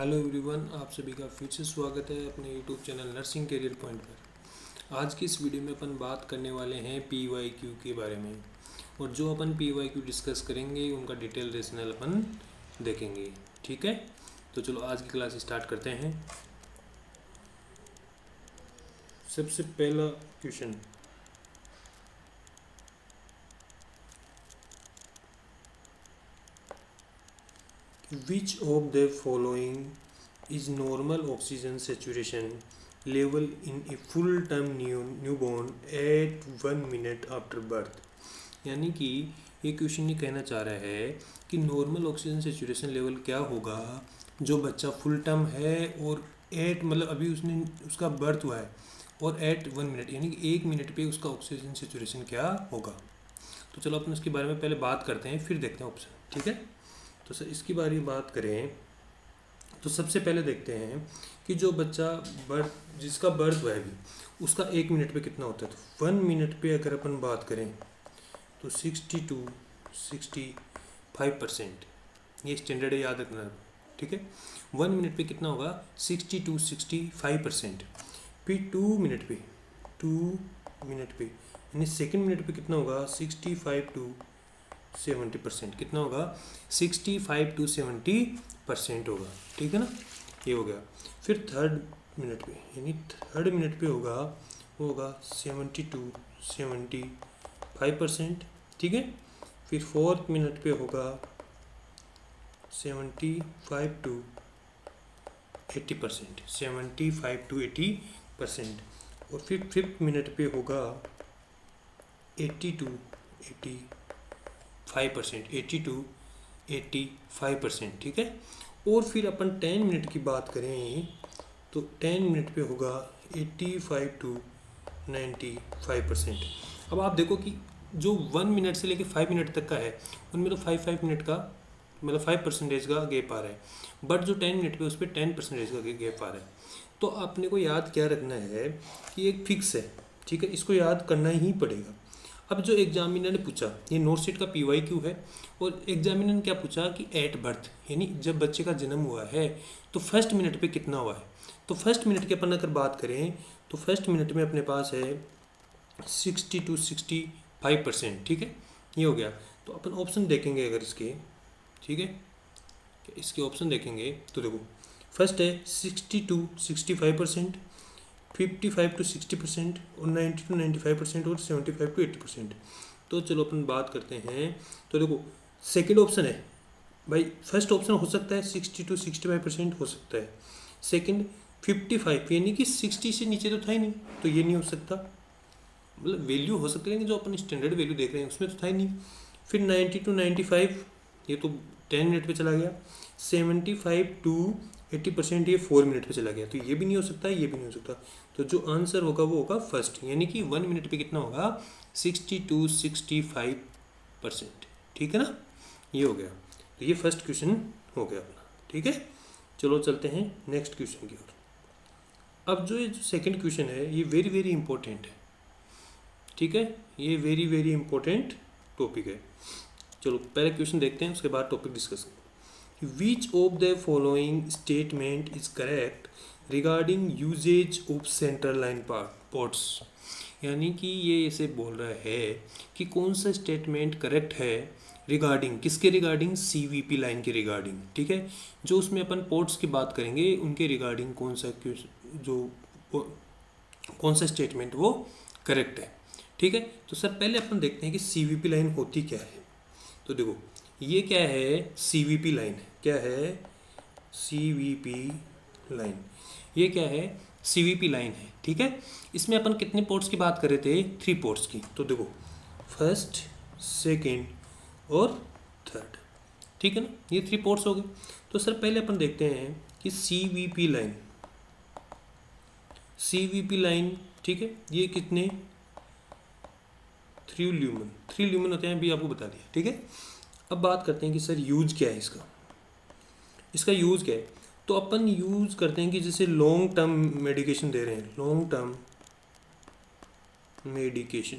Hello everyone, आप सभी का फिर से स्वागत है अपने YouTube channel nursing career point पर। आज की इस वीडियो में अपन बात करने वाले हैं PYQ के बारे में। और जो अपन PYQ डिस्कस करेंगे उनका डिटेल रेशनल अपन देखेंगे। ठीक है, तो चलो आज की क्लास स्टार्ट करते हैं। सबसे पहला question, which of the following is normal oxygen saturation level in a full term newborn at 1 minute after birth. यानी कि ये क्वेश्चन ये कहना चाह रहा है कि नॉर्मल ऑक्सीजन सेचुरेशन लेवल क्या होगा जो बच्चा फुल टर्म है और एट मतलब अभी उसने उसका बर्थ हुआ है और एट 1 मिनट यानी कि 1 मिनट पे उसका ऑक्सीजन सेचुरेशन क्या होगा। तो चलो अपन उसके बारे में पहले बात करते हैं, फिर देखते हैं ऑप्शन। ठीक है, तो सर इसकी बारे में बात करें तो सबसे पहले देखते हैं कि जो बच्चा बर्थ जिसका बर्थ हुआ है अभी उसका 1 मिनट पे कितना होता है। तो 1 मिनट पे अगर अपन बात करें तो 62-65%, ये स्टैंडर्ड है, याद रखना। ठीक है, 1 मिनट पे कितना होगा 60-65%। फिर 2 मिनट पे यानी सेकेंड मिनट पे कितना होगा 65-70%। कितना होगा 65-70% होगा। ठीक है ना, ये हो गया। फिर थर्ड मिनट पे यानी थर्ड मिनट पे होगा वो होगा 70-75%। ठीक है, फिर फोर्थ मिनट पे होगा 75-80%, 75-80%। और फिर फिफ्थ मिनट पे होगा 80-85%, 80-85%। ठीक है, और फिर अपन 10 मिनट की बात करें तो 10 मिनट पे होगा 85-95%। अब आप देखो कि जो 1 मिनट से लेके 5 मिनट तक का है उनमें तो 5-5 मिनट का मतलब 5% का गैप आ रहा है, बट जो 10 मिनट पे उस पर 10% का गैप आ रहा है। तो आपने को याद क्या रखना है कि एक फिक्स है। ठीक है, इसको याद करना ही पड़ेगा। अब जो एग्जामिनर ने पूछा, ये नोट सीट का PYQ है, और एग्जामिनर ने क्या पूछा कि एट बर्थ यानी जब बच्चे का जन्म हुआ है तो फर्स्ट मिनट पे कितना हुआ है। तो फर्स्ट मिनट की अपन अगर बात करें तो फर्स्ट मिनट में अपने पास है 60-65%। ठीक है, ये हो गया। तो अपन ऑप्शन देखेंगे अगर इसके, ठीक है, इसके ऑप्शन देखेंगे तो देखो फर्स्ट है 60-65%, 55-60% और 90-95% और 75-80%। तो चलो अपन बात करते हैं। तो देखो सेकेंड ऑप्शन है भाई, फर्स्ट ऑप्शन हो सकता है 60-65% हो सकता है। सेकेंड 55 यानी कि 60 से नीचे तो था ही नहीं, तो ये नहीं हो सकता। मतलब वैल्यू हो सकती है लेकिन जो अपन स्टैंडर्ड वैल्यू देख रहे हैं उसमें तो था ही नहीं। फिर 90-95 ये तो 10 मिनट पे चला गया। 75-80% ये 4 मिनट पे चला गया, तो ये भी नहीं हो सकता, ये भी नहीं हो सकता। तो जो आंसर होगा वो होगा फर्स्ट, यानी कि 1 मिनट पे कितना होगा 60-65%। ठीक है ना, ये हो गया। तो ये फर्स्ट क्वेश्चन हो गया अपना। ठीक है, चलो चलते हैं नेक्स्ट क्वेश्चन की ओर। अब जो ये जो सेकेंड क्वेश्चन है ये वेरी वेरी इंपॉर्टेंट है। ठीक है, ये वेरी वेरी इंपॉर्टेंट टॉपिक है। चलो पहले क्वेश्चन देखते हैं, उसके बाद टॉपिक डिस्कस करें। Which of the following statement is correct regarding usage of central line ports. यानी कि ये ऐसे बोल रहा है कि कौन सा स्टेटमेंट करेक्ट है रिगार्डिंग किसके रिगार्डिंग, CVP लाइन के रिगार्डिंग। ठीक है, जो उसमें अपन पोर्ट्स की बात करेंगे उनके रिगार्डिंग जो कौन सा स्टेटमेंट वो करेक्ट है। ठीक है, तो सर पहले अपन देखते हैं कि CVP लाइन होती क्या है। तो देखो ये क्या है, CVP लाइन क्या है, CVP लाइन ये क्या है, CVP लाइन है। ठीक है, इसमें अपन कितने पोर्ट्स की बात कर रहे थे, 3 पोर्ट्स की। तो देखो फर्स्ट, सेकेंड और थर्ड। ठीक है ना, ये 3 पोर्ट्स हो गए। तो सर पहले अपन देखते हैं कि CVP लाइन, ठीक है, ये कितने 3 ल्यूमन होते हैं, अभी आपको बता दिया। ठीक है, अब बात करते हैं कि सर यूज क्या है इसका यूज़ क्या है। तो अपन यूज़ करते हैं कि जैसे लॉन्ग टर्म मेडिकेशन दे रहे हैं, लॉन्ग टर्म मेडिकेशन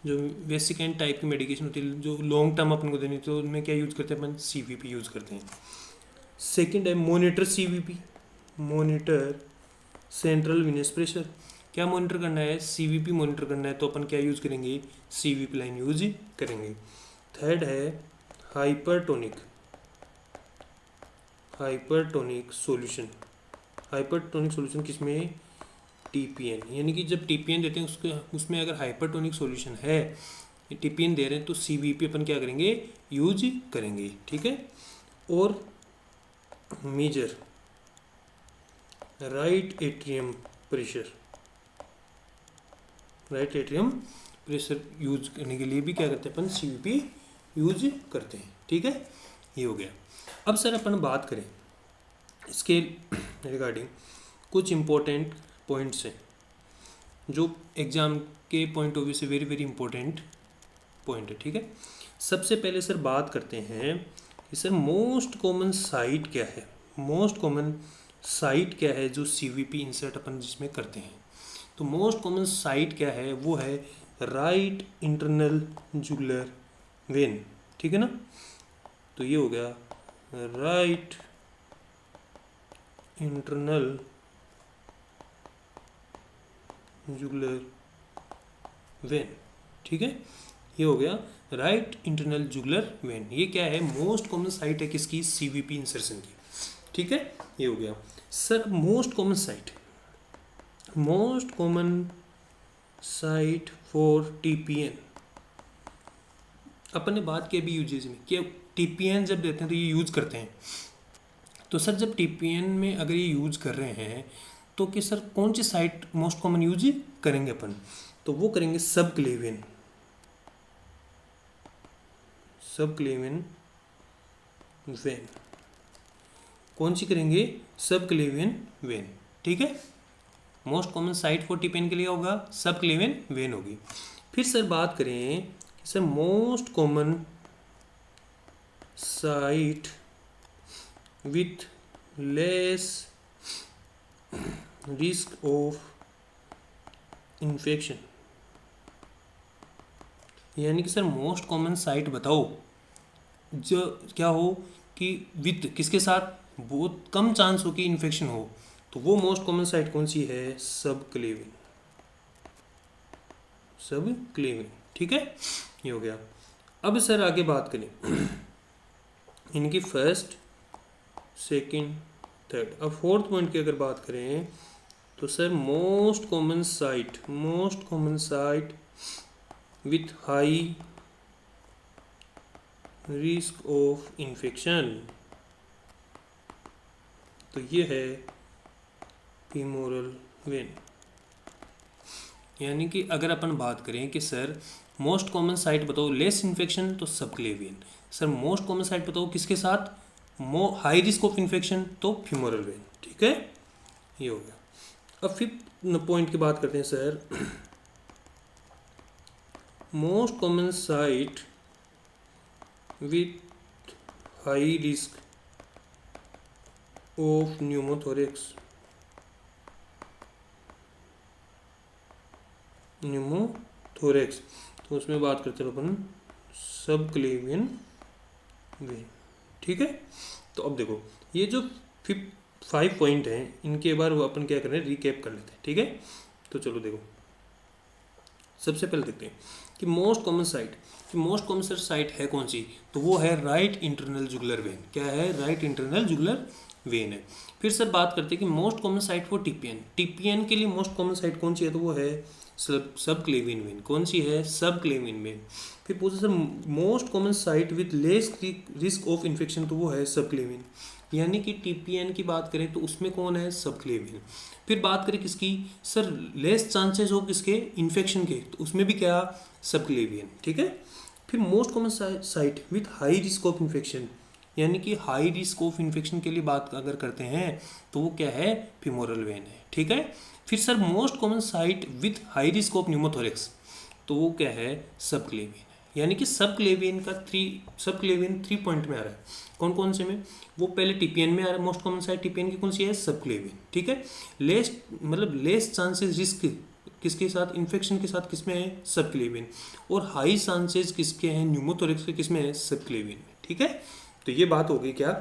जो वेसिकेंट टाइप की मेडिकेशन होती है जो लॉन्ग टर्म अपन को देनी, तो उनमें क्या यूज़ करते हैं अपन, CVP यूज़ करते हैं। सेकंड है monitor CVP, monitor central Venus pressure. क्या मॉनिटर करना है? सीवीपी मॉनिटर करना है, तो अपन क्या यूज़ करेंगे? सीवीपी लाइन यूज करेंगे। थर्ड है hypertonic, hypertonic solution. Hypertonic solution किसमें? टीपीएन। यानी कि जब टीपीएन देते हैं उसके उसमें अगर हाइपरटोनिक सॉल्यूशन है, टीपीएन दे रहे हैं, तो सीवीपी अपन क्या करेंगे? यूज करेंगे। ठीक है। और measure right atrium pressure, right atrium pressure use करने के लिए भी क्या करते हैं अपन? सीवीपी यूज करते हैं। ठीक है, ये हो गया। अब सर अपन बात करें इसके रिगार्डिंग कुछ इम्पोर्टेंट पॉइंट्स हैं जो एग्ज़ाम के पॉइंट ऑफ व्यू से वेरी वेरी इंपॉर्टेंट पॉइंट है। ठीक है, सबसे पहले सर बात करते हैं कि सर मोस्ट कॉमन साइट क्या है? मोस्ट कॉमन साइट क्या है जो सीवीपी इंसर्ट अपन जिसमें करते हैं? तो मोस्ट कॉमन साइट क्या है? वो है राइट इंटरनल जुगुलर वेन। ठीक है ना, तो ये हो गया राइट इंटरनल जुगुलर वेन। ठीक है, ये हो गया राइट इंटरनल जुगुलर वेन। ये क्या है? मोस्ट कॉमन साइट है किसकी? सीवीपी इंसर्शन की। ठीक है, ये हो गया। Sir most common site, most common site for TPN अपन ने बात की अभी यूजेज में कि टीपीएन जब देते हैं तो ये यूज करते हैं। तो सर जब टीपीएन में अगर ये यूज कर रहे हैं तो कि सर कौन सी साइट मोस्ट कॉमन यूज करेंगे अपन? तो वो करेंगे सब क्लेवियन, सब क्लेवियन वेन। कौन सी करेंगे? सब क्लेवियन वेन। ठीक है, most common site for TPN के लिए होगा सब क्लेवियन वेन होगी। फिर सर बात करें कि sir most common site with less risk of infection, यानी कि सर मोस्ट कॉमन साइट बताओ जो क्या हो कि विथ किसके साथ बहुत कम चांस हो कि इन्फेक्शन हो, तो वो मोस्ट कॉमन साइट कौन सी है? सब क्लेवियन, सब क्लेवियन। ठीक है, ये हो गया। अब सर आगे बात करें इनकी फर्स्ट, सेकंड, थर्ड। अब फोर्थ पॉइंट की अगर बात करें तो sir most common site, most common site with high risk of infection, तो ये है फीमोरल वेन। यानी कि अगर अपन बात करें कि सर मोस्ट कॉमन साइट बताओ लेस इन्फेक्शन, तो सब क्लेवियन। सर मोस्ट कॉमन साइट बताओ किसके साथ हाई रिस्क ऑफ इन्फेक्शन, तो फीमोरल वेन। ठीक है, ये हो गया। अब फिफ्थ पॉइंट की बात करते हैं sir most common site with high risk of pneumothorax, pneumothorax, तो उसमें बात करते हैं अपन सब क्लेवियन वेन। ठीक है, तो अब देखो ये जो 5 पॉइंट हैं इनके बार वो अपन क्या कर रहे हैं? रिकैप कर लेते हैं। ठीक है, तो चलो देखो सबसे पहले देखते हैं कि मोस्ट कॉमन साइट, कि मोस्ट कॉमन साइट है कौन सी? तो वो है राइट इंटरनल जुगुलर वेन। क्या है? राइट इंटरनल जुगुलर वेन है। फिर सर बात करते हैं कि most common site for TPN, TPN के लिए मोस्ट कॉमन साइट कौन सी है? तो वो है सब क्लेवियन वेन। कौन सी है? सब क्लेवियन वेन। फिर पूछे sir most common site with less risk of infection, तो वो है सब क्लेवियन। यानी कि टीपीएन की बात करें तो उसमें कौन है? सब क्लेवियन। फिर बात करें किसकी? सर लेस चांसेस हो किसके? इन्फेक्शन के, तो उसमें भी क्या? सब क्लेवियन। ठीक है, फिर most common site with high risk of infection, यानी कि हाई रिस्क ऑफ इन्फेक्शन के लिए बात अगर करते हैं तो वो क्या है? फीमोरल वेन है। ठीक है, फिर sir most common site with high risk of pneumothorax, तो वो क्या है? सब क्लेवियन है। यानी कि सब क्लेवियन का सब क्लेवियन 3 पॉइंट में आ रहा है। कौन कौन से में? वो पहले टीपीएन में आ रहा है। मोस्ट कॉमन साइट टीपीएन की कौन सी है? सब क्लेवियन। ठीक है, लेस मतलब लेस चांसेस रिस्क किसके साथ? इन्फेक्शन के साथ किसमें है? सब क्लेवियन। और हाई चांसेस किसके हैं? न्यूमोथोरेक्स के किसमें है? सब क्लेवियन में। ठीक है, तो ये बात हो गई क्या?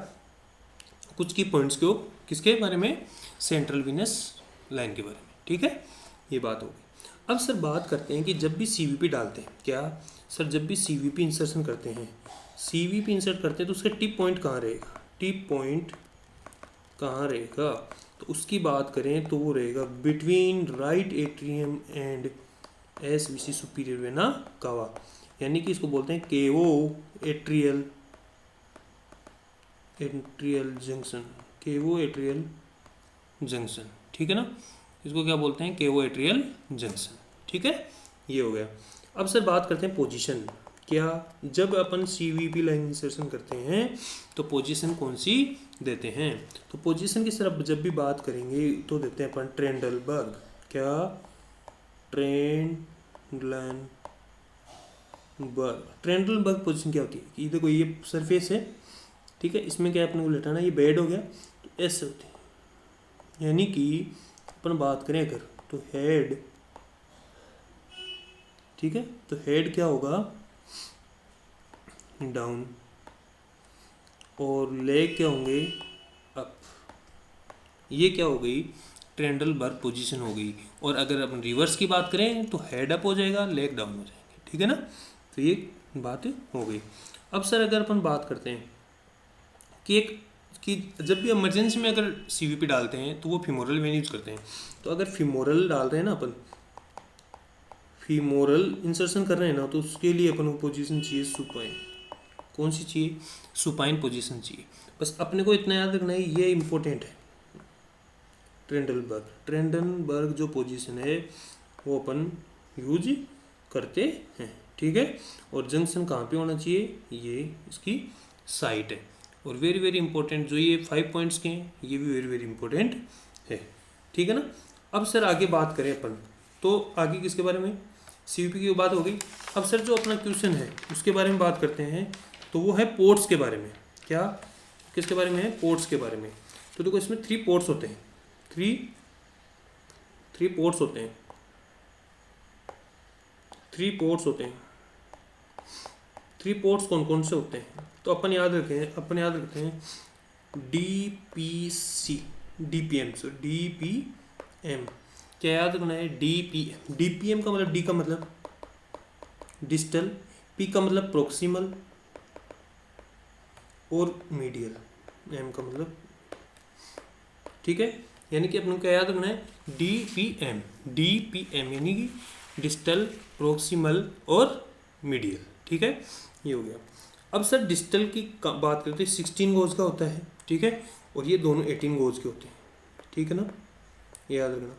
कुछ की पॉइंट्स को किसके बारे में, सेंट्रल वीनस लाइन के बारे में, ठीक है, ये बात होगी। अब सर बात करते हैं कि जब भी सीवीपी डालते हैं, क्या सर जब भी सीवीपी इंसर्शन करते हैं, सीवीपी इंसर्ट करते हैं तो उसका टिप पॉइंट कहाँ रहेगा, टिप पॉइंट कहाँ रहेगा, तो उसकी बात करें तो वो रहेगा between right atrium and SVC superior vena cava, यानी कि इसको बोलते हैं केवो एट्रियल जंक्शन, केवो एट्रियल जंक्शन, ठीक है ना, इसको क्या बोलते हैं, केवो एट्रियल जंक्शन, ठीक है, ये हो गया। अब सर बात करते हैं पोजीशन, क्या जब अपन सीवीपी लाइन इंसर्शन करते हैं तो पोजीशन कौन सी देते हैं, तो पोजीशन की सर जब भी बात करेंगे तो देते हैं अपन ट्रेंडलबर्ग, क्या ट्रेंडलबर्ग पोजीशन क्या होती है कि देखो ये सरफेस है, ठीक है, इसमें क्या अपने को लेटाना, ये बेड हो गया तो ऐसे होती है, यानी कि अपन बात करें अगर तो हेड, ठीक है, तो हेड क्या होगा डाउन और लेग क्या होंगे अप, ये क्या हो गई ट्रेंडलबर्ग पोजीशन हो गई। और अगर अपन रिवर्स की बात करें तो हेड अप हो जाएगा, लेग डाउन हो जाएंगे, ठीक है ना, तो ये बात हो गई। अब सर अगर अपन बात करते हैं कि जब भी इमरजेंसी में अगर सीवीपी डालते हैं तो वो फीमोरल वेन यूज करते हैं, तो अगर फीमोरल डाल रहे हैं ना अपन, फीमोरल इंसर्शन कर रहे हैं ना, तो उसके लिए अपन को पोजीशन चाहिए सुपाइन, कौन सी चाहिए, सुपाइन पोजीशन चाहिए। बस अपने को इतना याद रखना है, ये इंपॉर्टेंट है, ट्रेंडलबर्ग जो पोजीशन है वो अपन यूज करते हैं, ठीक है, और जंक्शन कहाँ पे होना चाहिए, ये इसकी साइट है। और वेरी वेरी इंपॉर्टेंट जो ये 5 पॉइंट्स के हैं ये भी वेरी वेरी इंपॉर्टेंट है, ठीक है ना। अब सर आगे बात करें अपन, तो आगे किसके बारे में, सीवीपी की बात हो गई। अब सर जो अपना क्वेश्चन है उसके बारे में बात करते हैं, तो वो है पोर्ट्स के बारे में, क्या किसके बारे में है, पोर्ट्स के बारे में। तो देखो इसमें 3 पोर्ट्स होते हैं, थ्री पोर्ट्स होते हैं, 3 पोर्ट्स होते हैं। 3 पोर्ट्स कौन कौन से होते हैं, तो अपन याद रखते हैं DPC DPM, सो DPM क्या याद रखना है, DPM का मतलब, D का मतलब डिस्टल, P का मतलब प्रोक्सिमल और मीडियल, M का मतलब, ठीक है, यानी कि अपन को क्या याद रखना है, DPM यानी कि डिस्टल, प्रोक्सिमल और मीडियल, ठीक है, ये हो गया। अब सर डिस्टल की बात करते हैं 16 गोज का होता है, ठीक है, और ये दोनों 18 गोज के होते हैं, ठीक है ना, ये याद रखना।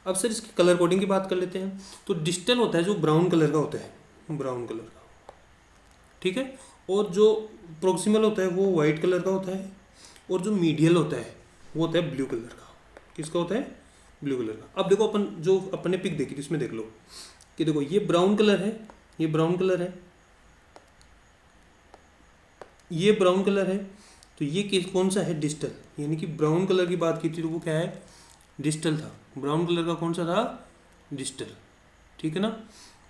अब सर इसकी कलर कोडिंग की बात कर लेते हैं, तो डिस्टल होता है जो ब्राउन कलर का होता है, ब्राउन कलर का, ठीक है, और जो प्रोक्सिमल होता है वो वाइट कलर का होता है, और जो मीडियल होता है वो होता है ब्लू कलर का, किसका होता है, ब्लू कलर का। अब देखो अपन जो अपने पिक देखी थी इसमें देख लो कि देखो ये ब्राउन कलर है, ये ब्राउन कलर है, ये ब्राउन कलर है, तो ये कौन सा है, डिस्टल, यानी कि ब्राउन कलर की बात की थी तो वो क्या है, डिस्टल था, ब्राउन कलर का कौन सा था, डिस्टल, ठीक है ना,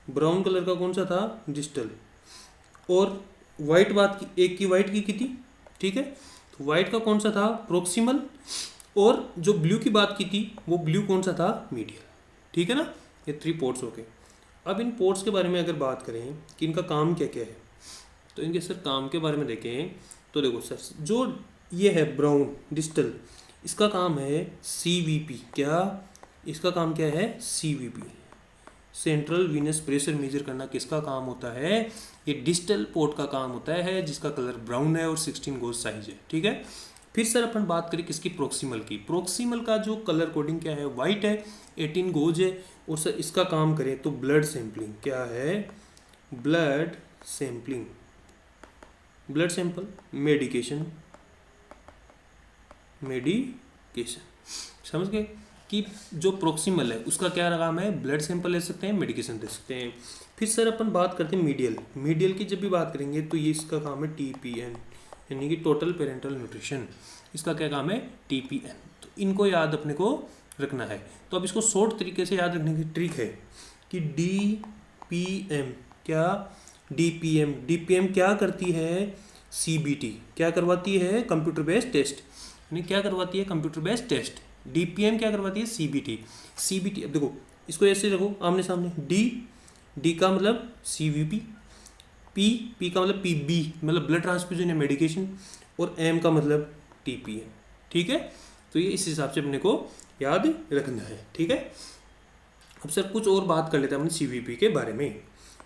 ब्राउन कलर का कौन सा था, डिस्टल। और वाइट बात की, एक की वाइट की थी, ठीक है, तो वाइट का कौन सा था, प्रोक्सिमल, और जो ब्लू की बात की थी वो ब्लू कौन सा था, मीडियल, ठीक है ना, ये 3 पोर्ट्स हो गए। अब इन पोर्ट्स के बारे में अगर बात करें कि इनका काम क्या क्या है, तो इनके सर काम के बारे में देखें तो देखो सर जो ये है ब्राउन डिस्टल, इसका काम है CVP, क्या इसका काम क्या है, CVP, central Venus pressure measure करना किसका काम होता है, ये डिस्टल पोर्ट का काम होता है जिसका कलर ब्राउन है और 16 गोज साइज है, ठीक है। फिर सर अपन बात करें किसकी, प्रोक्सिमल की, प्रोक्सिमल का जो कलर कोडिंग क्या है, वाइट है, 18 गोज है, और सर इसका काम करें तो ब्लड सैंपलिंग, क्या है, blood sampling, blood sample, medication, समझ गए कि जो प्रोक्सिमल है उसका क्या काम है, ब्लड सैंपल ले सकते हैं, मेडिकेशन दे सकते हैं। फिर सर अपन बात करते हैं मीडियल की जब भी बात करेंगे तो ये इसका काम है TPN, यानी कि टोटल पेरेंटल न्यूट्रिशन, इसका क्या काम है, TPN। तो इनको याद अपने को रखना है। तो अब इसको शॉर्ट तरीके से याद रखने की ट्रिक है कि DPM, क्या DPM क्या करती है, CBT क्या करवाती है, कंप्यूटर बेस्ड टेस्ट, यानी क्या करवाती है, कंप्यूटर बेस्ड टेस्ट। डीपीएम क्या करवाती है, सीबीटी। सीबीटी अब देखो इसको ऐसे रखो आमने सामने, डी का मतलब सीवीपी, पी का मतलब पीबी मतलब ब्लड ट्रांसफ्यूजन या मेडिकेशन, और एम का मतलब टीपीएम। ठीक है, तो ये इस हिसाब से अपने को याद रखना है। ठीक है, अब सर कुछ और बात कर लेते हैं अपने सीवीपी के बारे में,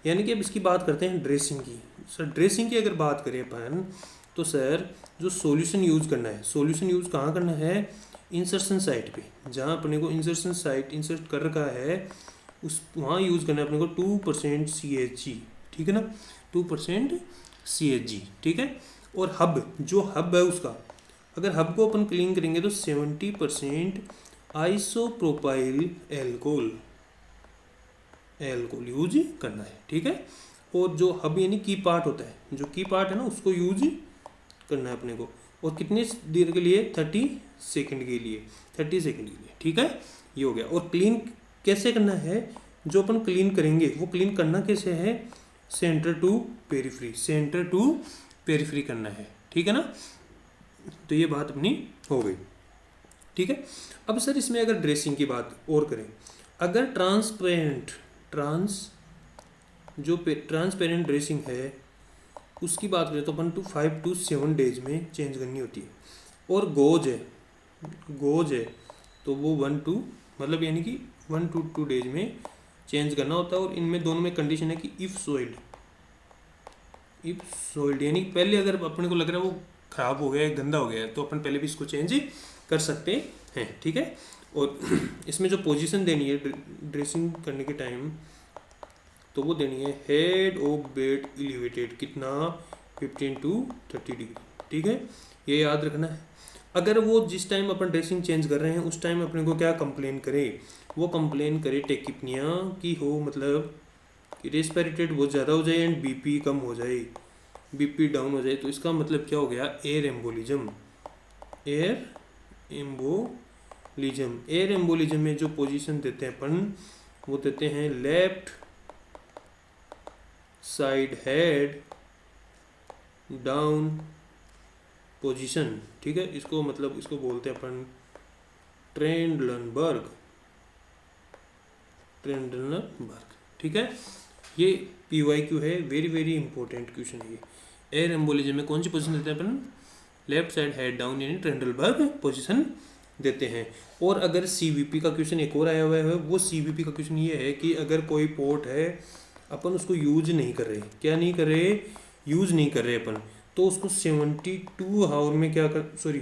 यानी कि अब इसकी बात करते हैं ड्रेसिंग की। सर ड्रेसिंग की अगर बात करें अपन, तो सर जो सॉल्यूशन यूज़ करना है, सॉल्यूशन यूज़ कहाँ करना है, इंसर्शन साइट पे, जहाँ अपने को इंसर्शन साइट इंसर्ट कर रखा है उस वहाँ यूज़ करना है अपने को 2% CHG। ठीक है ना, 2% CHG। ठीक है, और हब, जो हब है उसका, अगर हब को अपन क्लीन करेंगे तो 70% आइसोप्रोपाइल एल्कोहल यूज करना है। ठीक है, और जो हब यानी की पार्ट होता है, जो की पार्ट है ना उसको यूज करना है अपने को, और कितनी देर के लिए, 30 सेकंड के लिए, 30 सेकंड के लिए। ठीक है, ये हो गया। और क्लीन कैसे करना है, जो अपन क्लीन करेंगे वो क्लीन करना कैसे है, centre to periphery, centre to periphery करना है। ठीक है ना, तो ये बात अपनी हो गई। ठीक है, अब सर इसमें अगर ड्रेसिंग की बात और करें, अगर ट्रांसपेरेंट ड्रेसिंग है उसकी बात करें तो अपन 5 to 7 डेज में चेंज करनी होती है, और गोज है तो वो 1 to मतलब यानी कि 1 to 2 डेज में चेंज करना होता है। और इनमें दोनों में कंडीशन है कि इफ़ सोइल्ड यानी पहले अगर अपने को लग रहा है वो ख़राब हो गया है, गंदा हो गया है, तो अपन पहले भी इसको चेंज कर सकते हैं। ठीक है, और इसमें जो पोजीशन देनी है ड्रेसिंग करने के टाइम, तो वो देनी है हेड ऑफ बेड एलिवेटेड, कितना, 15 to 30 डिग्री। ठीक है, ये याद रखना है। अगर वो जिस टाइम अपन ड्रेसिंग चेंज कर रहे हैं उस टाइम अपने को क्या कंप्लेन करे, वो कंप्लेन करे टेकिपनिया की हो, मतलब कि रेस्पिरेटेड बहुत ज़्यादा हो जाए एंड बीपी कम हो जाए, बीपी डाउन हो जाए, तो इसका मतलब क्या हो गया, एयर एम्बोलिज्म। एयर एम्बोलिज्म में जो पोजीशन देते हैं अपन, वो देते हैं left side head down position. ठीक है, इसको मतलब इसको बोलते हैं अपन ट्रेंडलनबर्ग। ठीक है, ये PYQ है, वेरी वेरी इंपॉर्टेंट क्वेश्चन है ये। एयर एम्बोलिज्म में कौन सी पोजीशन देते हैं अपन, लेफ्ट साइड हेड डाउन यानी ट्रेंडलबर्ग पोजीशन देते हैं। और अगर CVP का क्वेश्चन एक और आया हुआ है, वो CVP का क्वेश्चन ये है कि अगर कोई पोर्ट है अपन उसको यूज नहीं कर रहे, क्या नहीं कर रहे, यूज नहीं कर रहे अपन, तो उसको 72 आवर में क्या कर, सॉरी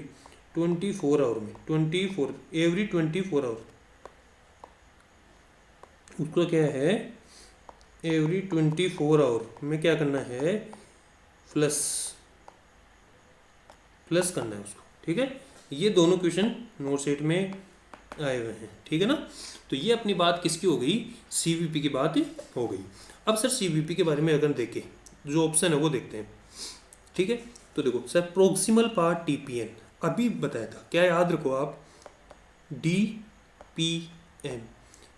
24 आवर में, एवरी 24 आवर उसको क्या है, एवरी 24 आवर में क्या करना है, फ्लश करना है उसको। ठीक है, ये दोनों क्वेश्चन नोट सेट में आए हुए हैं। ठीक है ना, तो ये अपनी बात किसकी हो गई, CVP की बात हो गई। अब सर CVP के बारे में अगर देखें, जो ऑप्शन है वो देखते हैं। ठीक है, तो देखो सर प्रोक्सिमल पार्ट TPN अभी बताया था, क्या याद रखो आप, DPM।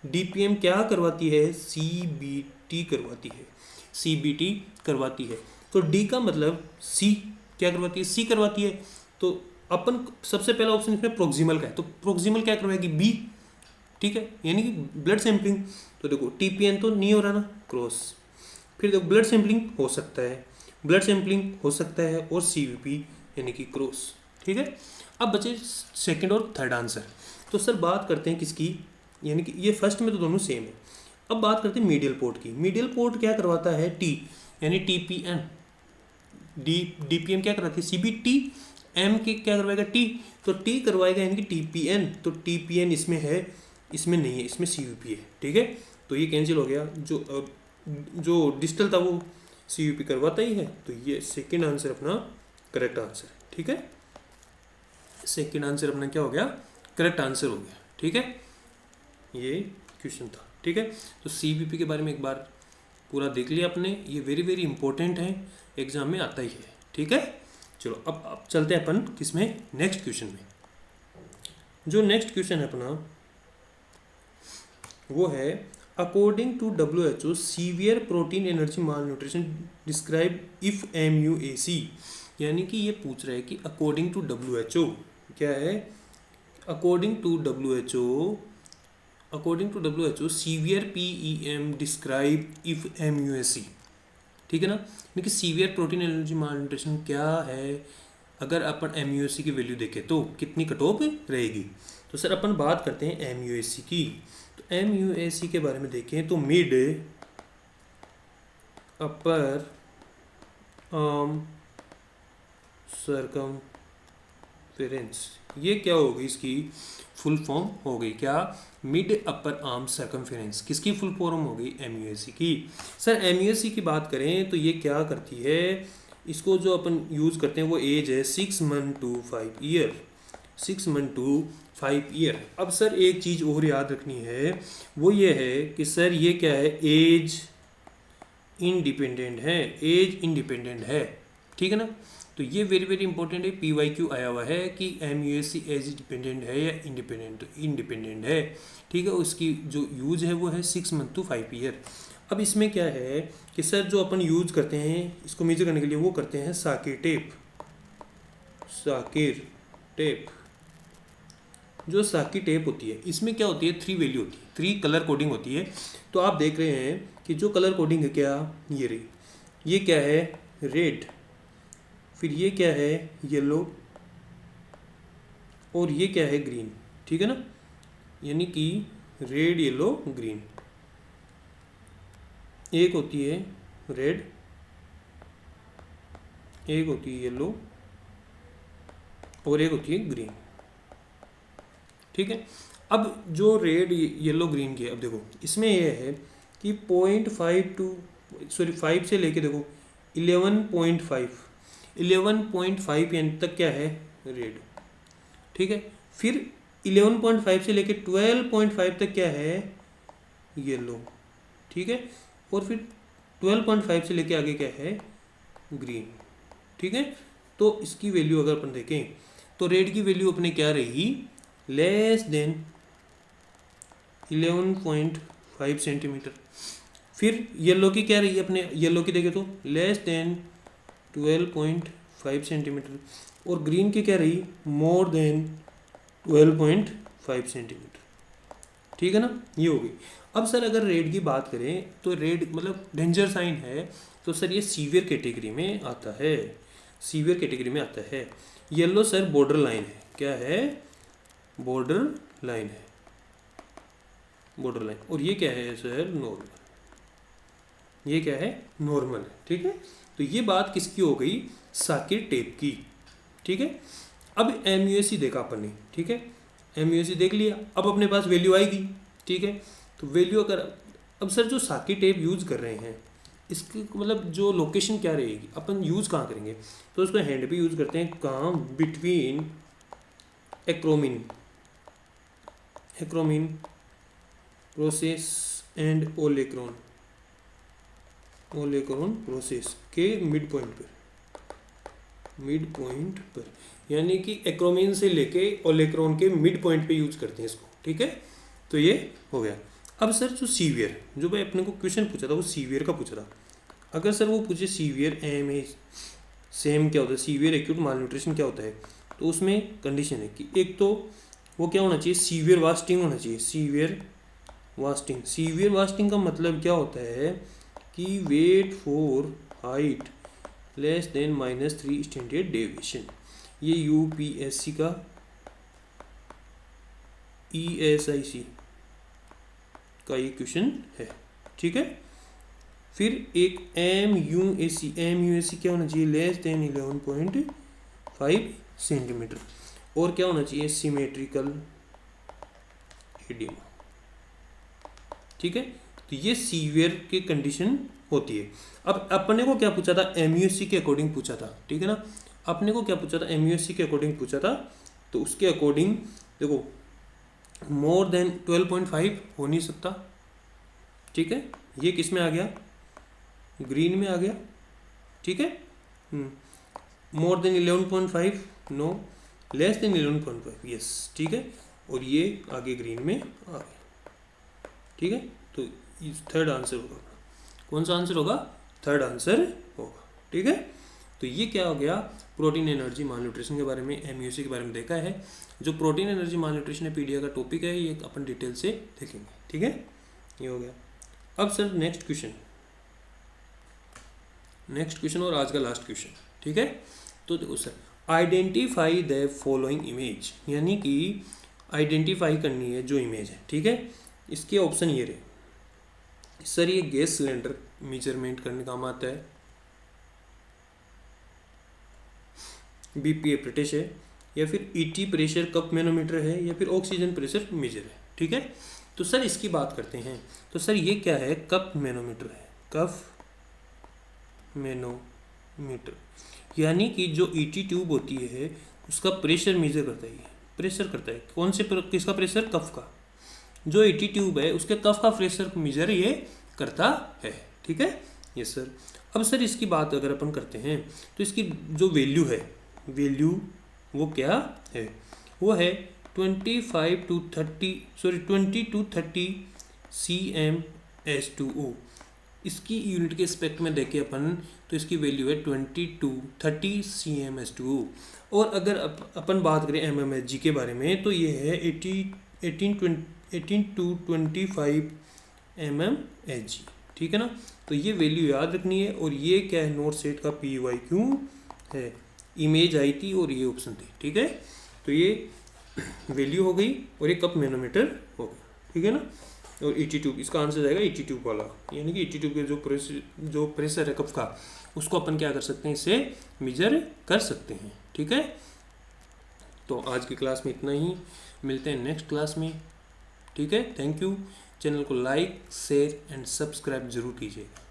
DPM क्या करवाती है, CBT करवाती है। तो D का मतलब C क्या करवाती है, C करवाती है। तो अपन सबसे पहला ऑप्शन इसमें प्रोक्सिमल का है, तो प्रोक्सिमल क्या करवाएगी, B। ठीक है, यानी कि ब्लड सैंपलिंग। तो देखो TPN तो नहीं हो रहा ना, क्रॉस, फिर देखो ब्लड सैंपलिंग हो सकता है, और CVP यानी कि क्रॉस। ठीक है, अब बचे सेकंड और थर्ड आंसर। तो सर बात करते हैं किसकी, यानी कि ये फर्स्ट में तो दोनों सेम है। अब बात करते हैं मीडियल पोर्ट की। मीडियल पोर्ट क्या करवाता है, T यानी TPN। DPM क्या करवाती है, CBT। M के क्या करवाएगा, T, तो T करवाएगा यानी कि TPN। तो TPN इसमें है, इसमें नहीं है, इसमें CVP है। ठीक है, तो ये कैंसिल हो गया, जो डिजिटल था वो CVP करवाता ही है, तो ये सेकंड आंसर अपना करेक्ट आंसर है। ठीक है, सेकंड आंसर अपना क्या हो गया, करेक्ट आंसर हो गया। ठीक है, ये क्वेश्चन था। ठीक है, तो CVP के बारे में एक बार पूरा देख लिया आपने, ये वेरी वेरी इंपॉर्टेंट है, एग्जाम में आता ही है। ठीक है, चलो अब चलते हैं अपन किसमें, नेक्स्ट क्वेश्चन में। जो नेक्स्ट क्वेश्चन है अपना वो है, according to WHO severe protein energy malnutrition describe if MUAC। यानी कि ये पूछ रहा है कि अकॉर्डिंग टू WHO क्या है, according to W H O severe PEM describe if MUSC, ठीक है ना। यानी कि सीवियर प्रोटीन एलर्जी मालन्यूट्रिशन क्या है, अगर अपन MUSC की वैल्यू देखें तो कितनी कट ऑफ रहेगी। तो सर अपन बात करते हैं MUSC की। तो MUSC के बारे में देखें तो मिड अपर आर्म सर्कमफेरेंस, ये क्या होगी, इसकी फुल फॉर्म हो गई क्या, मिड अपर आर्म सर्कमफेरेंस। किसकी फुल फॉर्म हो गई, MUSC की। सर MUSC की बात करें तो ये क्या करती है, इसको जो अपन यूज़ करते हैं वो एज है 6 month to 5 year, 6 month to 5 year. अब सर एक चीज़ और याद रखनी है, वो ये है कि सर ये क्या है, एज इंडिपेंडेंट है, एज इंडिपेंडेंट है, ठीक है ना। तो ये वेरी वेरी इंपॉर्टेंट है, PYQ आया हुआ है कि MUSC एज डिपेंडेंट है या इंडिपेंडेंट, तो इंडिपेंडेंट है, ठीक है। उसकी जो यूज है वो है 6 मंथ टू 5 ईयर। अब इसमें क्या है कि सर जो अपन यूज करते हैं इसको मेजर करने के लिए वो करते हैं साकिर टेप, साकिर टेप। जो साकिर टेप होती है इसमें क्या होती है, 3 वैल्यू होती है, 3 कलर कोडिंग होती है। तो आप देख रहे हैं कि जो कलर कोडिंग है क्या, ये रही, ये क्या है रेड, फिर ये क्या है येलो, और ये क्या है ग्रीन, ठीक है ना। यानी कि रेड येलो ग्रीन, एक होती है रेड, एक होती है येलो, और एक होती है ग्रीन, ठीक है। अब जो रेड येलो ग्रीन की है, अब देखो इसमें यह है कि 5 से लेके देखो 11.5 एन तक क्या है रेड, ठीक है। फिर 11.5 से लेके 12.5 तक क्या है येलो, ठीक है। और फिर 12.5 से लेके आगे क्या है ग्रीन, ठीक है। तो इसकी वैल्यू अगर अपन देखें तो रेड की वैल्यू अपने क्या रहेगी, लेस देन 11.5 सेंटीमीटर। फिर येलो की क्या रही है, अपने येलो की देखें तो लेस देन 12.5 सेंटीमीटर, और ग्रीन की क्या रही, मोर देन 12.5 सेंटीमीटर, ठीक है ना, ये होगी। अब सर अगर रेड की बात करें तो रेड मतलब डेंजर साइन है, तो सर ये सीवियर कैटेगरी में आता है, सीवियर कैटेगरी में आता है। येलो सर बॉर्डर लाइन है, क्या है बॉर्डर लाइन है, बॉर्डर लाइन, और ये क्या है सर नॉर्मल, ये क्या है नॉर्मल है, ठीक है। तो ये बात किसकी हो गई, साकिर टेप की, ठीक है। अब MUSC देखा अपन ने, ठीक है, MUSC देख लिया, अब अपने पास वैल्यू आएगी, ठीक है। तो वैल्यू अगर अब सर जो साकिर टेप यूज़ कर रहे हैं इसकी मतलब जो लोकेशन क्या रहेगी, अपन यूज़ कहाँ करेंगे, तो उसको हैंड पे यूज़ करते हैं कहाँ, बिटवीन एक्रोमिन, एक्रोमिन प्रोसेस एंड ओलेक्रोन, ओलेक्रोन प्रोसेस के मिड पॉइंट पर, मिड पॉइंट पर, यानी कि एक्रोमिन से लेके ओलेक्रोन के मिड पॉइंट पे यूज करते हैं इसको, ठीक है। तो ये हो गया। अब सर जो सीवियर, जो भाई अपने को क्वेश्चन पूछा था वो सीवियर का पूछा था। अगर सर वो पूछे सीवियर सेम क्या होता है, सीवियर एक्यूट मालन्यूट्रिशन क्या होता है, तो उसमें कंडीशन है कि एक तो वो क्या होना चाहिए, सीवियर वास्टिंग होना चाहिए, सीवियर वास्टिंग। सीवियर वास्टिंग का मतलब क्या होता है कि weight for height less than -3 standard deviation. ये UPSC का ESIC का ये क्वेश्चन है, ठीक है। फिर एक MUSC क्या होना चाहिए, लेस देन 11.5 सेंटीमीटर, और क्या होना चाहिए सिमेट्रिकल एडिमा, ठीक है। तो ये सीवियर की कंडीशन होती है। अब अपने को क्या पूछा था, MUSC के अकॉर्डिंग पूछा था, ठीक है ना। अपने को क्या पूछा था, MUSC के अकॉर्डिंग पूछा था, तो उसके अकॉर्डिंग देखो मोर देन 12.5 हो नहीं सकता, ठीक है। ये किस में आ गया, ग्रीन में आ गया, ठीक है। More than 11.5 no, less than 11.5 yes, ठीक है। और ये आगे ग्रीन में आ गया, ठीक है। तो थर्ड आंसर होगा, कौन सा आंसर होगा, थर्ड आंसर होगा, ठीक है। तो ये क्या हो गया, प्रोटीन एनर्जी माल न्यूट्रिशन के बारे में, MUC के बारे में देखा है। जो प्रोटीन एनर्जी माल न्यूट्रिशन है पीडीए का टॉपिक है, ये अपन डिटेल से देखेंगे, ठीक है। ये हो गया। अब सर नेक्स्ट क्वेश्चन और आज का लास्ट क्वेश्चन, ठीक है। तो देखो sir, identify the following image, यानी कि आइडेंटिफाई करनी है जो इमेज है, ठीक है। इसके ऑप्शन ये रहे सर, ये गैस सिलेंडर मेजरमेंट करने काम आता है, BPA ब्रिटिश है, या फिर ET प्रेशर कप मैनोमीटर है, या फिर ऑक्सीजन प्रेशर मेजर है, ठीक है। तो सर इसकी बात करते हैं। तो सर ये क्या है, कप मैनोमीटर है, कप मैनोमीटर, यानी कि जो ET ट्यूब होती है उसका प्रेशर मेजर करता है, प्रेशर करता है कौन से किसका प्रेशर, कफ का। जो ET ट्यूब है उसके कफ का प्रेशर मेजर ये करता है, ठीक है। Yes sir. अब सर इसकी बात अगर अपन करते हैं तो इसकी जो वैल्यू है, वो क्या है, वो है 20 to 30 cm/H2O। इसकी यूनिट के एस्पेक्ट में देखें अपन तो इसकी वैल्यू है 20 to 30 cm/H2O। और अगर अपन बात करें mmHg के बारे में तो ये है 18 to 25 mmHg, ठीक है ना। तो ये वैल्यू याद रखनी है। और ये क्या है, नोट सेट का PYQ है, इमेज आई थी और ये ऑप्शन थी, ठीक है। तो ये वैल्यू हो गई और ये कप मैनोमीटर हो गया, ठीक है ना। और ET ट्यूब, इसका आंसर जाएगा ET ट्यूब वाला, यानी कि ET ट्यूब के जो प्रेशर है कप का, उसको अपन क्या कर सकते हैं, इससे मेजर कर सकते हैं, ठीक है। तो आज की क्लास में इतना ही, मिलते हैं नेक्स्ट क्लास में, ठीक है। Thank you. चैनल को लाइक, शेयर एंड सब्सक्राइब जरूर कीजिएगा।